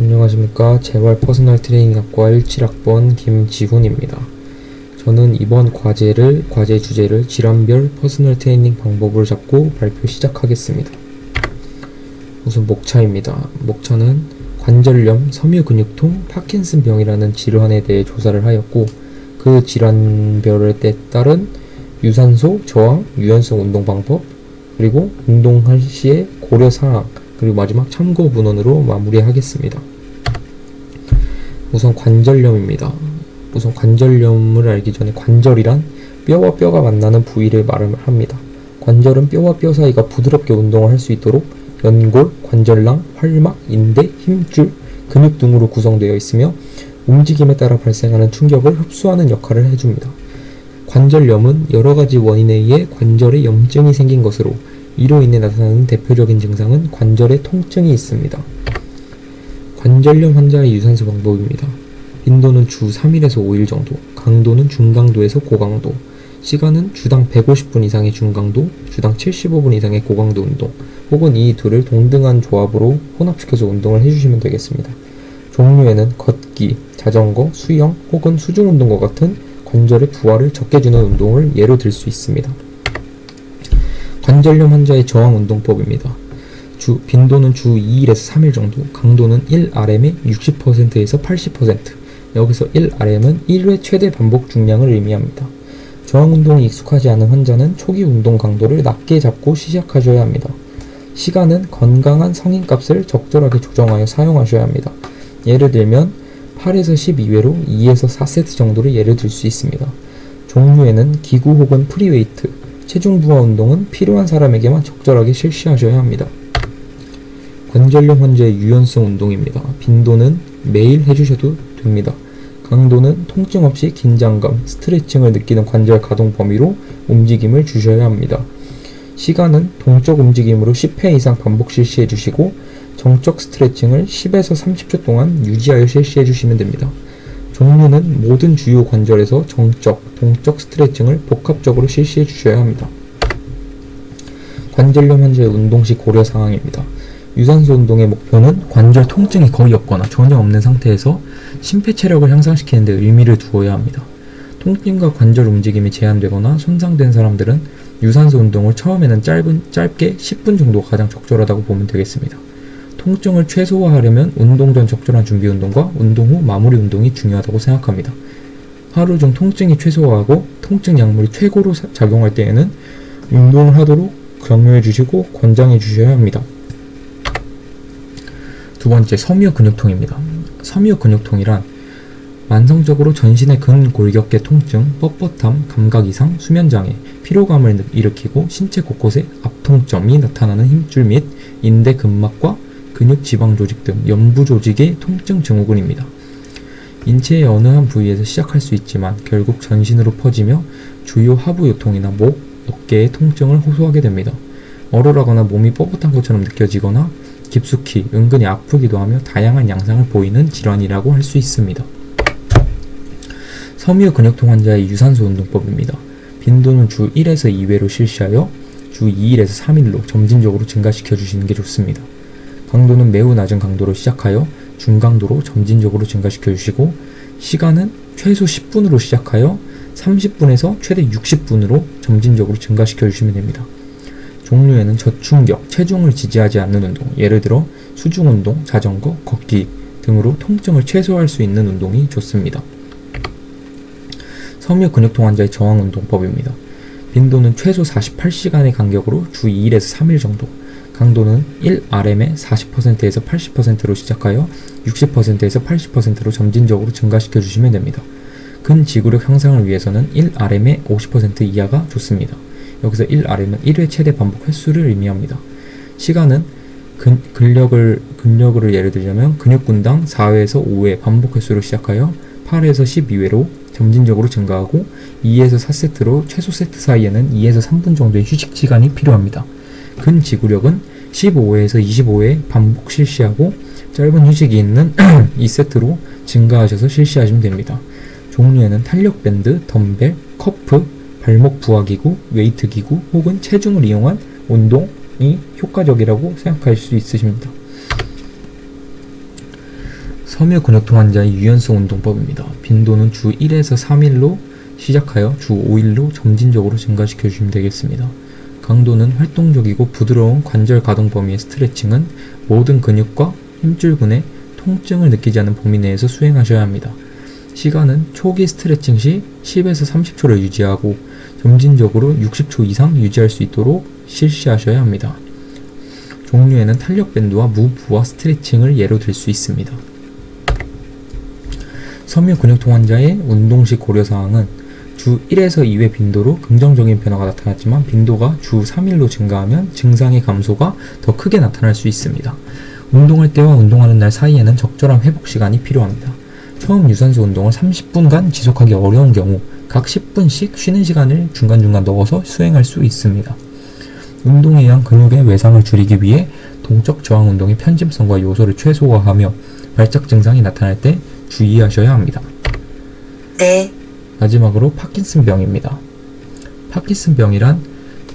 안녕하십니까. 재활 퍼스널 트레이닝학과 17학번 김지훈입니다. 저는 이번 과제 주제를 질환별 퍼스널 트레이닝 방법을 잡고 발표 시작하겠습니다. 우선 목차입니다. 목차는 관절염, 섬유근육통, 파킨슨병이라는 질환에 대해 조사를 하였고, 그 질환별에 따른 유산소, 저항, 유연성 운동 방법, 그리고 운동할 시의 고려사항, 그리고 마지막 참고 문헌으로 마무리하겠습니다. 우선 관절염입니다. 우선 관절염을 알기 전에 관절이란 뼈와 뼈가 만나는 부위를 말합니다. 관절은 뼈와 뼈 사이가 부드럽게 운동을 할 수 있도록 연골, 관절낭, 활막, 인대, 힘줄, 근육 등으로 구성되어 있으며 움직임에 따라 발생하는 충격을 흡수하는 역할을 해줍니다. 관절염은 여러가지 원인에 의해 관절에 염증이 생긴 것으로 이로 인해 나타나는 대표적인 증상은 관절에 통증이 있습니다. 관절염 환자의 유산소 방법입니다. 빈도는 주 3일에서 5일 정도, 강도는 중강도에서 고강도, 시간은 주당 150분 이상의 중강도, 주당 75분 이상의 고강도 운동, 혹은 이 둘을 동등한 조합으로 혼합시켜서 운동을 해주시면 되겠습니다. 종류에는 걷기, 자전거, 수영, 혹은 수중 운동과 같은 관절의 부하를 적게 주는 운동을 예로 들 수 있습니다. 관절염 환자의 저항 운동법입니다. 빈도는 주 2일에서 3일 정도, 강도는 1RM의 60%에서 80%, 여기서 1RM은 1회 최대 반복 중량을 의미합니다. 저항 운동이 익숙하지 않은 환자는 초기 운동 강도를 낮게 잡고 시작하셔야 합니다. 시간은 건강한 성인값을 적절하게 조정하여 사용하셔야 합니다. 예를 들면 8에서 12회로 2에서 4세트 정도를 예를 들 수 있습니다. 종류에는 기구 혹은 프리웨이트, 체중 부하 운동은 필요한 사람에게만 적절하게 실시하셔야 합니다. 관절염 환자의 유연성 운동입니다. 빈도는 매일 해주셔도 됩니다. 강도는 통증 없이 긴장감, 스트레칭을 느끼는 관절 가동 범위로 움직임을 주셔야 합니다. 시간은 동적 움직임으로 10회 이상 반복 실시해 주시고 정적 스트레칭을 10에서 30초 동안 유지하여 실시해 주시면 됩니다. 종류는 모든 주요 관절에서 정적, 동적 스트레칭을 복합적으로 실시해 주셔야 합니다. 관절염 환자의 운동 시 고려 사항입니다. 유산소 운동의 목표는 관절 통증이 거의 없거나 전혀 없는 상태에서 심폐체력을 향상시키는 데 의미를 두어야 합니다. 통증과 관절 움직임이 제한되거나 손상된 사람들은 유산소 운동을 처음에는 짧게 10분 정도가 가장 적절하다고 보면 되겠습니다. 통증을 최소화하려면 운동 전 적절한 준비 운동과 운동 후 마무리 운동이 중요하다고 생각합니다. 하루 중 통증이 최소화하고 통증 약물이 최고로 작용할 때에는 운동을 하도록 격려해 주시고 권장해 주셔야 합니다. 두 번째, 섬유근육통입니다. 섬유근육통이란 만성적으로 전신의 근골격계 통증, 뻣뻣함, 감각 이상, 수면장애, 피로감을 일으키고 신체 곳곳에 압통점이 나타나는 힘줄 및 인대 근막과 근육 지방 조직 등 연부 조직의 통증 증후군입니다. 인체의 어느 한 부위에서 시작할 수 있지만 결국 전신으로 퍼지며 주요 하부 요통이나 목, 어깨의 통증을 호소하게 됩니다. 얼얼하거나 몸이 뻣뻣한 것처럼 느껴지거나 깊숙이 은근히 아프기도 하며 다양한 양상을 보이는 질환이라고 할 수 있습니다. 섬유근육통 환자의 유산소 운동법입니다. 빈도는 주 1에서 2회로 실시하여 주 2일에서 3일로 점진적으로 증가시켜 주시는 게 좋습니다. 강도는 매우 낮은 강도로 시작하여 중강도로 점진적으로 증가시켜 주시고 시간은 최소 10분으로 시작하여 30분에서 최대 60분으로 점진적으로 증가시켜 주시면 됩니다. 종류에는 저충격, 체중을 지지하지 않는 운동, 예를 들어 수중 운동, 자전거, 걷기 등으로 통증을 최소화할 수 있는 운동이 좋습니다. 섬유근육통 환자의 저항 운동법입니다. 빈도는 최소 48시간의 간격으로 주 2일에서 3일 정도, 강도는 1RM의 40%에서 80%로 시작하여 60%에서 80%로 점진적으로 증가시켜 주시면 됩니다. 근지구력 향상을 위해서는 1RM의 50% 이하가 좋습니다. 여기서 1RM은 1회 최대 반복 횟수를 의미합니다. 시간은 근력을 예를 들자면 근육군당 4회에서 5회 반복 횟수로 시작하여 8회에서 12회로 점진적으로 증가하고 2에서 4세트로 최소 세트 사이에는 2에서 3분 정도의 휴식 시간이 필요합니다. 근지구력은 15회에서 25회 반복 실시하고 짧은 휴식이 있는 2세트로 증가하셔서 실시하시면 됩니다. 종류에는 탄력밴드, 덤벨, 커프, 발목 부하기구, 웨이트기구 혹은 체중을 이용한 운동이 효과적이라고 생각할 수 있으십니다. 섬유근육통 환자의 유연성 운동법입니다. 빈도는 주 1에서 3일로 시작하여 주 5일로 점진적으로 증가시켜 주시면 되겠습니다. 강도는 활동적이고 부드러운 관절 가동 범위의 스트레칭은 모든 근육과 힘줄근의 통증을 느끼지 않는 범위 내에서 수행하셔야 합니다. 시간은 초기 스트레칭 시 10에서 30초를 유지하고 점진적으로 60초 이상 유지할 수 있도록 실시하셔야 합니다. 종류에는 탄력밴드와 무브와 스트레칭을 예로 들 수 있습니다. 섬유근육통 환자의 운동시 고려사항은 주 1에서 2회 빈도로 긍정적인 변화가 나타났지만 빈도가 주 3일로 증가하면 증상의 감소가 더 크게 나타날 수 있습니다. 운동할 때와 운동하는 날 사이에는 적절한 회복 시간이 필요합니다. 처음 유산소 운동을 30분간 지속하기 어려운 경우 각 10분씩 쉬는 시간을 중간중간 넣어서 수행할 수 있습니다. 운동에 의한 근육의 외상을 줄이기 위해 동적 저항 운동의 편집성과 요소를 최소화하며 발작 증상이 나타날 때 주의하셔야 합니다. 네. 마지막으로 파킨슨병입니다. 파킨슨병이란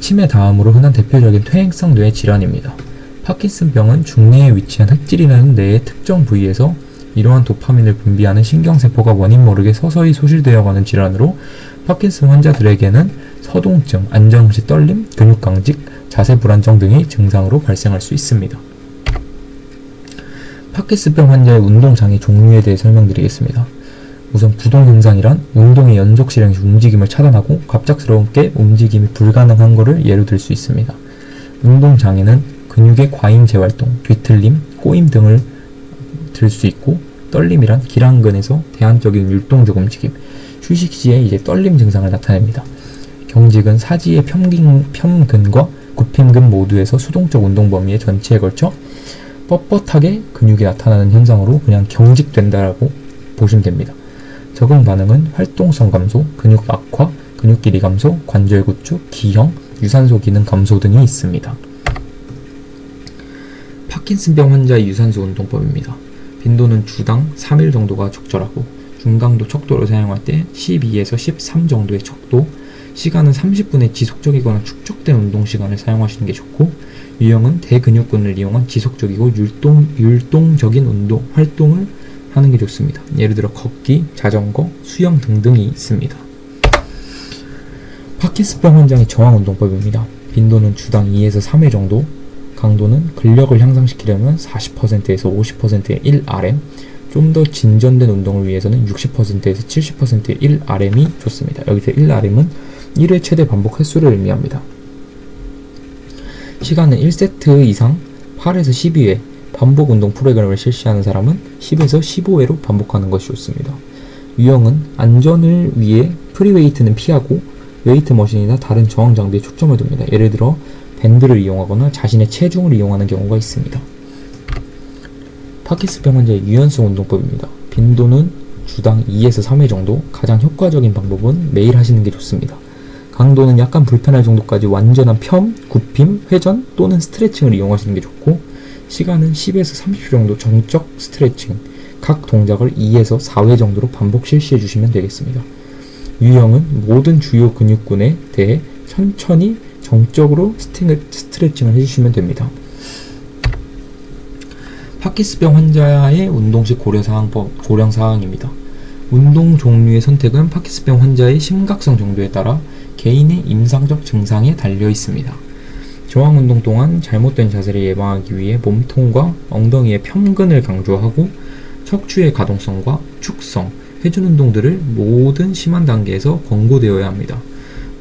치매 다음으로 흔한 대표적인 퇴행성 뇌 질환입니다. 파킨슨병은 중뇌에 위치한 흑질이라는 뇌의 특정 부위에서 이러한 도파민을 분비하는 신경세포가 원인 모르게 서서히 소실되어가는 질환으로 파킨슨 환자들에게는 서동증, 안정시 떨림, 근육강직, 자세 불안정 등의 증상으로 발생할 수 있습니다. 파킨슨병 환자의 운동장애 종류에 대해 설명드리겠습니다. 우선 부동 현상이란 운동의 연속 실행 시 움직임을 차단하고 갑작스럽게 움직임이 불가능한 것을 예로 들 수 있습니다. 운동 장애는 근육의 과잉 재활동, 뒤틀림, 꼬임 등을 들 수 있고 떨림이란 기랑근에서 대안적인 율동적 움직임, 휴식 시에 이제 떨림 증상을 나타냅니다. 경직은 사지의 편근과 구핀근 모두에서 수동적 운동 범위의 전체에 걸쳐 뻣뻣하게 근육이 나타나는 현상으로 그냥 경직된다라고 보시면 됩니다. 적응 반응은 활동성 감소, 근육 악화, 근육 길이 감소, 관절 구축, 기형, 유산소 기능 감소 등이 있습니다. 파킨슨병 환자의 유산소 운동법입니다. 빈도는 주당 3일 정도가 적절하고 중강도 척도를 사용할 때 12에서 13 정도의 척도, 시간은 30분의 지속적이거나 축적된 운동 시간을 사용하시는 게 좋고 유형은 대근육근을 이용한 지속적이고 율동적인 활동을 하는 게 좋습니다. 예를 들어 걷기, 자전거, 수영 등등이 있습니다. 파킨슨병 환자의 저항 운동법입니다. 빈도는 주당 2에서 3회 정도, 강도는 근력을 향상시키려면 40%에서 50%의 1RM, 좀 더 진전된 운동을 위해서는 60%에서 70%의 1RM이 좋습니다. 여기서 1RM은 1회 최대 반복 횟수를 의미합니다. 시간은 1세트 이상 8에서 12회, 반복 운동 프로그램을 실시하는 사람은 10에서 15회로 반복하는 것이 좋습니다. 유형은 안전을 위해 프리웨이트는 피하고 웨이트 머신이나 다른 저항 장비에 초점을 둡니다. 예를 들어 밴드를 이용하거나 자신의 체중을 이용하는 경우가 있습니다. 파킨슨병 환자의 유연성 운동법입니다. 빈도는 주당 2에서 3회 정도, 가장 효과적인 방법은 매일 하시는 게 좋습니다. 강도는 약간 불편할 정도까지 완전한 펴움, 굽힘, 회전 또는 스트레칭을 이용하시는 게 좋고 시간은 10에서 30초 정도 정적 스트레칭, 각 동작을 2에서 4회 정도로 반복 실시해 주시면 되겠습니다. 유형은 모든 주요 근육군에 대해 천천히 정적으로 스트레칭을 해주시면 됩니다. 파킨슨병 환자의 운동시 고령사항입니다. 운동 종류의 선택은 파킨슨병 환자의 심각성 정도에 따라 개인의 임상적 증상에 달려 있습니다. 저항 운동 동안 잘못된 자세를 예방하기 위해 몸통과 엉덩이의 편근을 강조하고 척추의 가동성과 축성, 회전 운동들을 모든 심한 단계에서 권고되어야 합니다.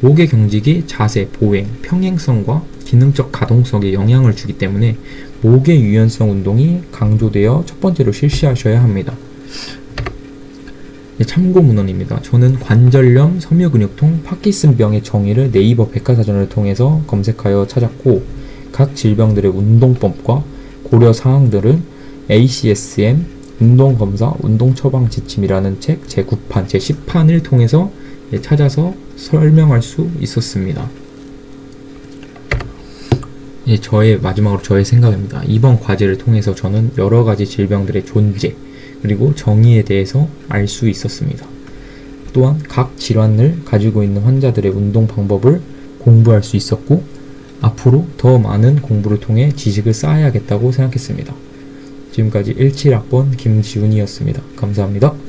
목의 경직이 자세, 보행, 평행성과 기능적 가동성에 영향을 주기 때문에 목의 유연성 운동이 강조되어 첫 번째로 실시하셔야 합니다. 참고 문헌입니다. 저는 관절염, 섬유근육통, 파킨슨병의 정의를 네이버 백과사전을 통해서 검색하여 찾았고 각 질병들의 운동법과 고려 사항들은 ACSM, 운동검사, 운동처방 지침이라는 책 제9판, 제10판을 통해서 찾아서 설명할 수 있었습니다. 마지막으로 저의 생각입니다. 이번 과제를 통해서 저는 여러가지 질병들의 존재, 그리고 정의에 대해서 알 수 있었습니다. 또한 각 질환을 가지고 있는 환자들의 운동 방법을 공부할 수 있었고 앞으로 더 많은 공부를 통해 지식을 쌓아야겠다고 생각했습니다. 지금까지 17학번 김지훈이었습니다. 감사합니다.